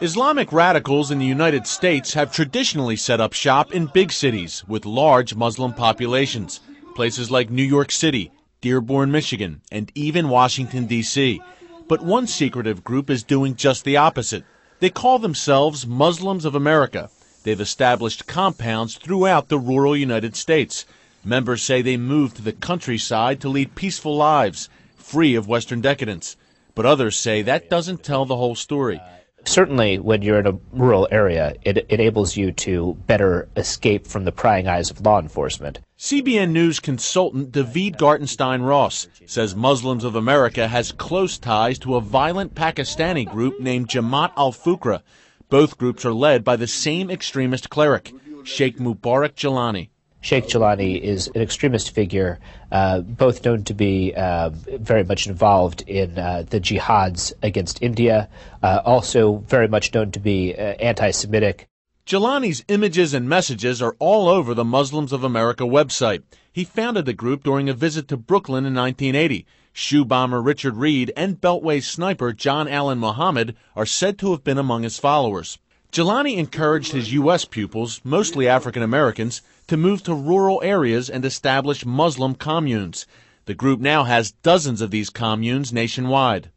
Islamic radicals in the United States have traditionally set up shop in big cities with large Muslim populations, places like New York City, Dearborn, Michigan, and even Washington, D.C. But one secretive group is doing just the opposite. They call themselves Muslims of America. They've established compounds throughout the rural United States. Members say they moved to the countryside to lead peaceful lives, free of Western decadence. But others say that doesn't tell the whole story. Certainly, when you're in a rural area, it enables you to better escape from the prying eyes of law enforcement. CBN News consultant David Gartenstein-Ross says Muslims of America has close ties to a violent Pakistani group named Jamaat ul-Fuqra. Both groups are led by the same extremist cleric, Sheikh Mubarak Jilani. Sheikh Jilani is an extremist figure, both known to be very much involved in the jihads against India, also very much known to be anti-Semitic. Jilani's images and messages are all over the Muslims of America website. He founded the group during a visit to Brooklyn in 1980. Shoe bomber Richard Reed and Beltway sniper John Allen Muhammad are said to have been among his followers. Jilani encouraged his U.S. pupils, mostly African Americans, to move to rural areas and establish Muslim communes. The group now has dozens of these communes nationwide.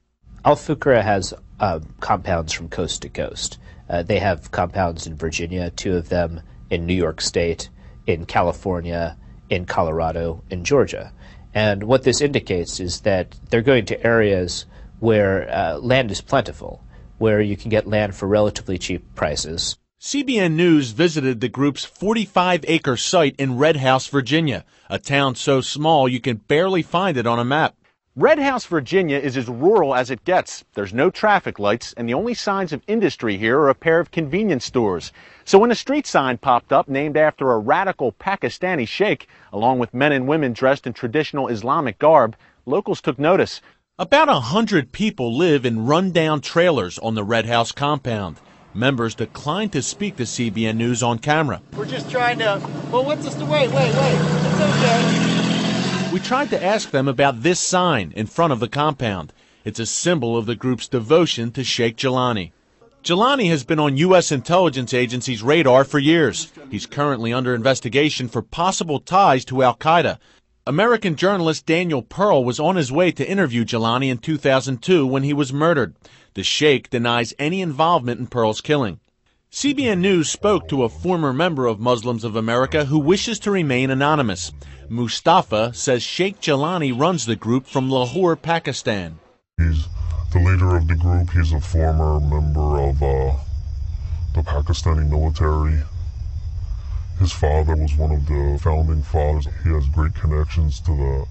Al-Fuqra has compounds from coast to coast. They have compounds in Virginia, 2 of them in New York State, in California, in Colorado, in Georgia. And what this indicates is that they're going to areas where land is plentiful, where you can get land for relatively cheap prices. CBN News visited the group's 45-acre site in Red House, Virginia, a town so small you can barely find it on a map. Red House, Virginia is as rural as it gets. There's no traffic lights, and the only signs of industry here are a pair of convenience stores. So when a street sign popped up named after a radical Pakistani sheikh, along with men and women dressed in traditional Islamic garb, locals took notice. About 100 people live in run-down trailers on the Red House compound. Members declined to speak to CBN News on camera. We're just trying to, well, what's this? Wait. It's okay. We tried to ask them about this sign in front of the compound. It's a symbol of the group's devotion to Sheikh Jilani. Jilani has been on U.S. intelligence agencies' radar for years. He's currently under investigation for possible ties to al-Qaeda. American journalist Daniel Pearl was on his way to interview Jilani in 2002 when he was murdered. The sheikh denies any involvement in Pearl's killing. CBN News spoke to a former member of Muslims of America who wishes to remain anonymous. Mustafa says Sheikh Jilani runs the group from Lahore, Pakistan. He's the leader of the group. He's a former member of the Pakistani military. His father was one of the founding fathers. He has great connections to the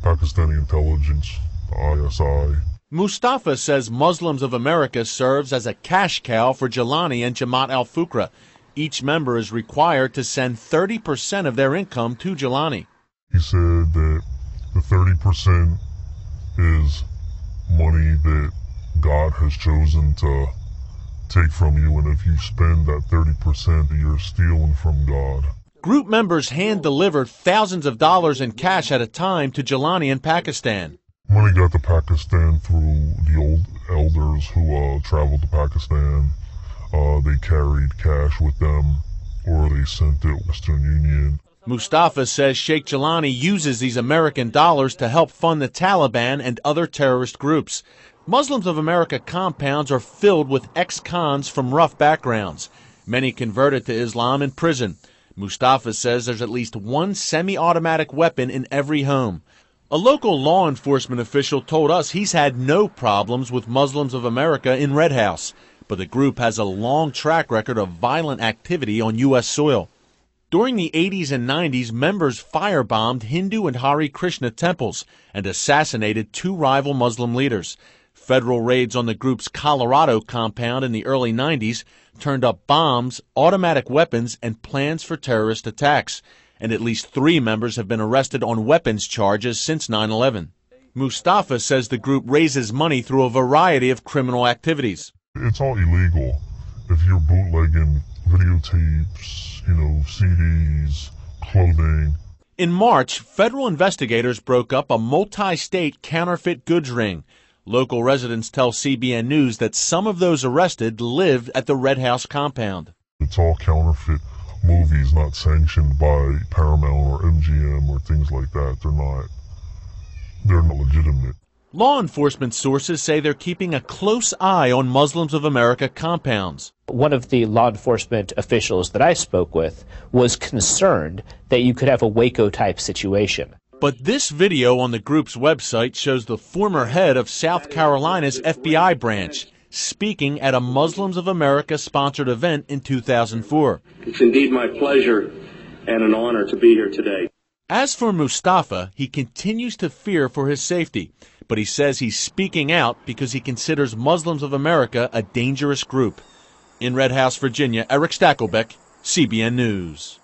Pakistani intelligence, the ISI. Mustafa says Muslims of America serves as a cash cow for Jilani and Jamaat al-Fuqra. Each member is required to send 30% of their income to Jilani. He said that the 30% is money that God has chosen to take from you, and if you spend that 30%, you're stealing from God. Group members hand-delivered thousands of dollars in cash at a time to Jilani in Pakistan. Money got to Pakistan through the old elders who traveled to Pakistan. They carried cash with them, or they sent it Western Union. Mustafa says Sheikh Jilani uses these American dollars to help fund the Taliban and other terrorist groups. Muslims of America compounds are filled with ex-cons from rough backgrounds. Many converted to Islam in prison. Mustafa says there's at least one semi-automatic weapon in every home. A local law enforcement official told us he's had no problems with Muslims of America in Red House, but the group has a long track record of violent activity on U.S. soil. During the 80s and 90s, members firebombed Hindu and Hare Krishna temples and assassinated 2 rival Muslim leaders. Federal raids on the group's Colorado compound in the early 90s turned up bombs, automatic weapons, and plans for terrorist attacks. And at least 3 members have been arrested on weapons charges since 9/11. Mustafa says the group raises money through a variety of criminal activities. It's all illegal. If you're bootlegging videotapes, CDs, clothing. In March, federal investigators broke up a multi-state counterfeit goods ring. Local residents tell CBN News that some of those arrested lived at the Red House compound. It's all counterfeit movies, not sanctioned by Paramount or MGM or things like that. They're not legitimate. Law enforcement sources say they're keeping a close eye on Muslims of America compounds. One of the law enforcement officials that I spoke with was concerned that you could have a Waco-type situation. But this video on the group's website shows the former head of South Carolina's FBI branch speaking at a Muslims of America sponsored event in 2004. It's indeed my pleasure and an honor to be here today. As for Mustafa, he continues to fear for his safety, but he says he's speaking out because he considers Muslims of America a dangerous group. In Red House, Virginia, Eric Stakelbeck, CBN News.